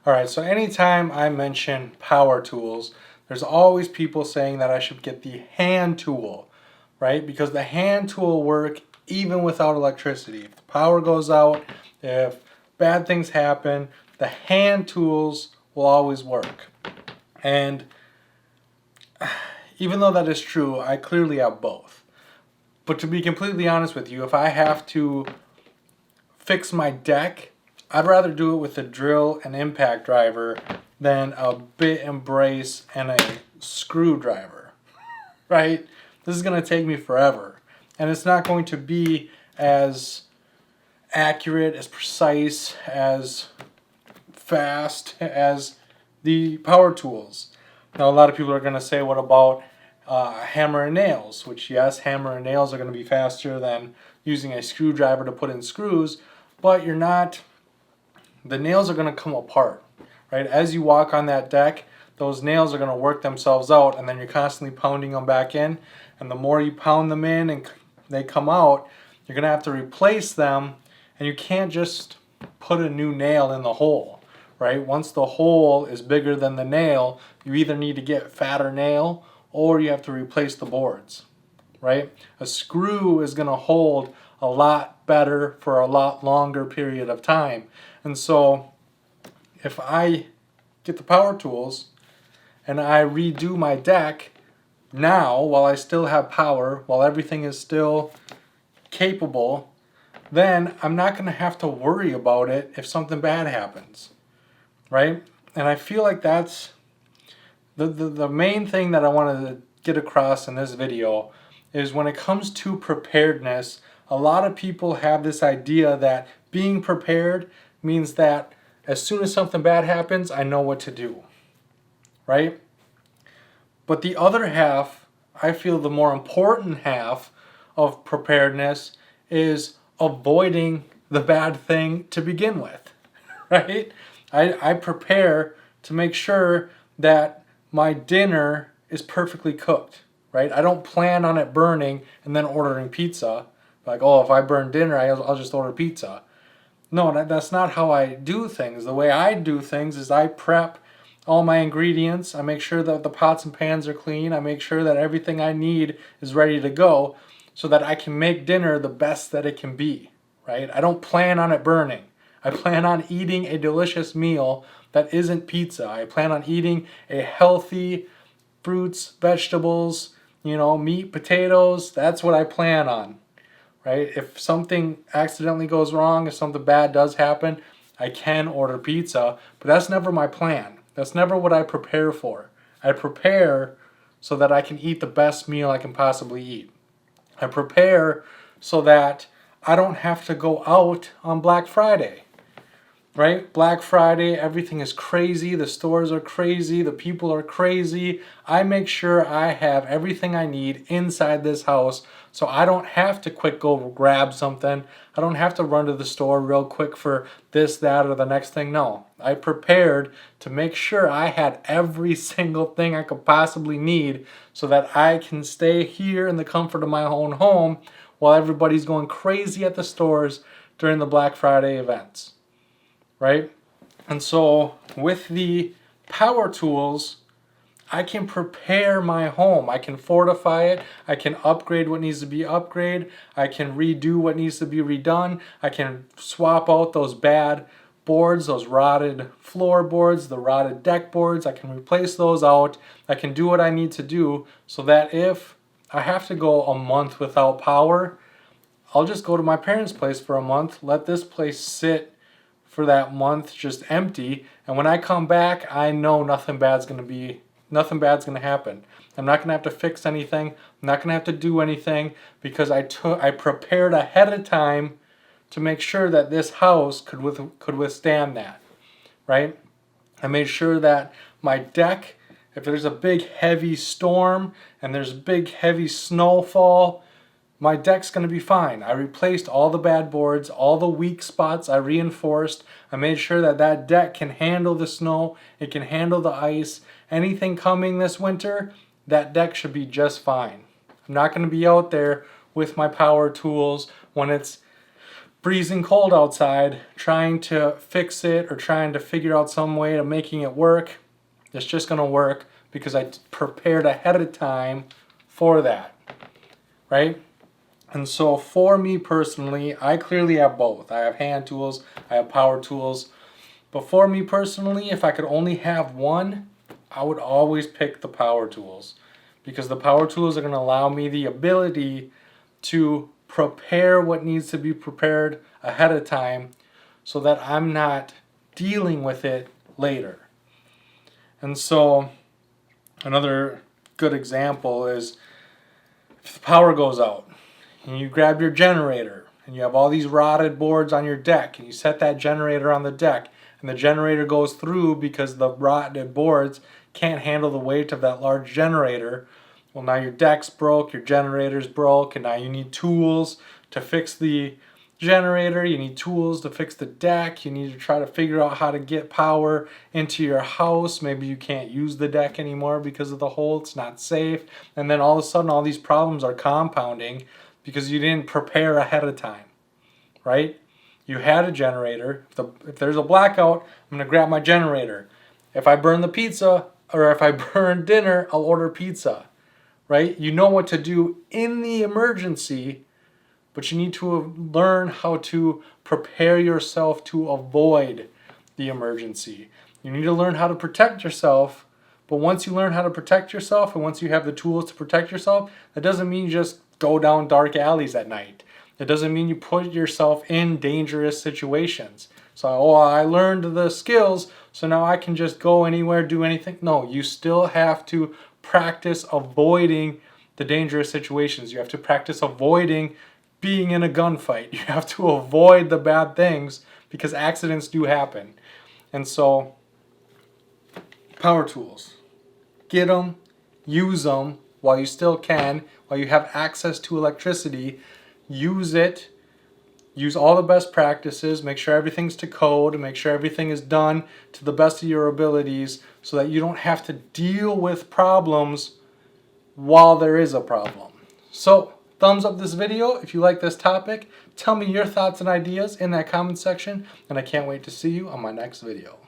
Alright, so anytime I mention power tools, there's always people saying that I should get the hand tool, right? Because the hand tool work even without electricity. If the power goes out, if bad things happen, the hand tools will always work. And even though that is true, I clearly have both. But to be completely honest with you, if I have to fix my deck, I'd rather do it with a drill and impact driver than a bit and brace and a screwdriver, right? This is going to take me forever. And it's not going to be as accurate, as precise, as fast as the power tools. Now, a lot of people are going to say, what about hammer and nails? Which, yes, hammer and nails are going to be faster than using a screwdriver to put in screws, but you're not, the nails are going to come apart, right? As you walk on that deck, those nails are going to work themselves out, and then you're constantly pounding them back in, and the more you pound them in and they come out, you're going to have to replace them, and you can't just put a new nail in the hole, right? Once the hole is bigger than the nail, you either need to get fatter nail or you have to replace the boards, right? A screw is going to hold a lot better for a lot longer period of time. And so if I get the power tools and I redo my deck now while I still have power, while everything is still capable, then I'm not going to have to worry about it if something bad happens, right? And I feel like that's the main thing that I wanted to get across in this video is when it comes to preparedness, a lot of people have this idea that being prepared means that as soon as something bad happens, I know what to do, right? But the other half, I feel the more important half of preparedness is avoiding the bad thing to begin with, right? I prepare to make sure that my dinner is perfectly cooked, right? I don't plan on it burning and then ordering pizza. Like, oh, if I burn dinner, I'll just order pizza. No, that's not how I do things. The way I do things is I prep all my ingredients. I make sure that the pots and pans are clean. I make sure that everything I need is ready to go so that I can make dinner the best that it can be, right? I don't plan on it burning. I plan on eating a delicious meal that isn't pizza. I plan on eating a healthy fruits, vegetables, meat, potatoes. That's what I plan on, right? If something accidentally goes wrong, if something bad does happen, I can order pizza, but that's never my plan. That's never what I prepare for. I prepare so that I can eat the best meal I can possibly eat. I prepare so that I don't have to go out on Black Friday, right? Black Friday, everything is crazy. The stores are crazy. The people are crazy. I make sure I have everything I need inside this house so I don't have to quick go grab something. I don't have to run to the store real quick for this, that, or the next thing. No, I prepared to make sure I had every single thing I could possibly need so that I can stay here in the comfort of my own home while everybody's going crazy at the stores during the Black Friday events. Right? And so with the power tools, I can prepare my home. I can fortify it. I can upgrade what needs to be upgraded. I can redo what needs to be redone. I can swap out those bad boards, those rotted floorboards, the rotted deck boards. I can replace those out. I can do what I need to do so that if I have to go a month without power, I'll just go to my parents' place for a month, let this place sit for that month just empty, and when I come back, I know nothing bad's going to happen. I'm not going to have to fix anything. I'm not going to have to do anything because I prepared ahead of time to make sure that this house could withstand that, right? I made sure that my deck, if there's a big heavy storm and there's big heavy snowfall, my deck's going to be fine. I replaced all the bad boards, all the weak spots I reinforced. I made sure that that deck can handle the snow, it can handle the ice. Anything coming this winter, that deck should be just fine. I'm not going to be out there with my power tools when it's freezing cold outside, trying to fix it or trying to figure out some way of making it work. It's just going to work because I prepared ahead of time for that, right? And so for me personally, I clearly have both. I have hand tools, I have power tools. But for me personally, if I could only have one, I would always pick the power tools, because the power tools are going to allow me the ability to prepare what needs to be prepared ahead of time so that I'm not dealing with it later. And so another good example is if the power goes out and you grab your generator and you have all these rotted boards on your deck and you set that generator on the deck and the generator goes through because the rotted boards can't handle the weight of that large generator. Well, now your deck's broke, your generator's broke, and now you need tools to fix the generator, you need tools to fix the deck, you need to try to figure out how to get power into your house. Maybe you can't use the deck anymore because of the hole, it's not safe. And then all of a sudden all these problems are compounding because you didn't prepare ahead of time, right? You had a generator. If there's a blackout, I'm going to grab my generator. If I burn the pizza, or if I burn dinner, I'll order pizza, right? You know what to do in the emergency, but you need to learn how to prepare yourself to avoid the emergency. You need to learn how to protect yourself, but once you learn how to protect yourself and once you have the tools to protect yourself, that doesn't mean you just go down dark alleys at night. It doesn't mean you put yourself in dangerous situations. So, I learned the skills, so now I can just go anywhere, do anything. No, you still have to practice avoiding the dangerous situations. You have to practice avoiding being in a gunfight. You have to avoid the bad things because accidents do happen. And so, power tools. Get them, use them while you still can, while you have access to electricity. Use it. Use all the best practices. Make sure everything's to code. Make sure everything is done to the best of your abilities so that you don't have to deal with problems while there is a problem. So, thumbs up this video if you like this topic. Tell me your thoughts and ideas in that comment section, and I can't wait to see you on my next video.